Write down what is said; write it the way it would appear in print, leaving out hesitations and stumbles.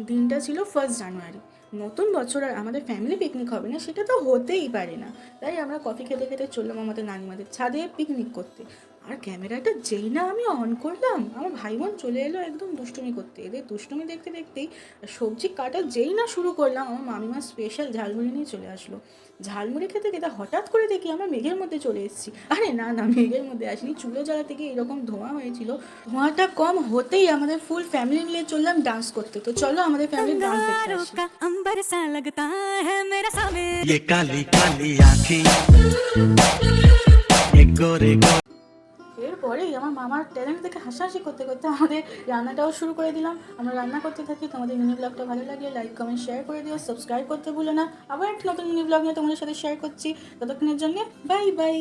দিনটা ছিল 1 জানুয়ারি। নতুন বছর আর আমাদের ফ্যামিলি পিকনিক হবে না সেটা তো হতেই পারে না। তাই আমরা কফি খেতে খেতে চললাম আমাদের নানিমাদের ছাদে পিকনিক করতে। আর ক্যামেরাটা যেই না আমি অন করলাম, আমার ভাই বোন চলে এলো একদম দুষ্টুমি করতে। এদের দুষ্টুমি দেখতে দেখতেই সবজি কাটা যেই না শুরু করলাম, আমার মামিমা স্পেশাল ঝালমুড়ি নিয়ে চলে আসলো। ঝালমুড়ি খেতে খেতে হঠাৎ করে দেখি আমরা মেঘের মধ্যে চলে এসেছি। আরে না না, মেঘের মধ্যে আসিনি, চুলো জ্বালা থেকে এরকম ধোঁয়া হয়েছিল। ধোঁয়াটা কম হতেই আমাদের ফুল ফ্যামিলি মিলে চললাম ডান্স করতে। তো চলো আমাদের ফ্যামিলি ডান্স দেখে अंगारों আসি। का अंबर सा लगता है मेरा सामने। ये काली काली आंखें, ये गोरे गोरे। এরপরেই আমার মামার ট্যালেন্ট দেখে হাসাহাসি করতে করতে আমাদের রান্নাটাও শুরু করে দিলাম। আমরা রান্না করতে থাকি। তোমাদের মিনি ব্লগটা ভালো লাগলে লাইক কমেন্ট শেয়ার করে দিও, সাবস্ক্রাইব করতে ভুলো না। আবার একটা নতুন মিনি ব্লগ নিয়ে তোমাদের সাথে শেয়ার করছি। ততক্ষণের জন্য বাই বাই।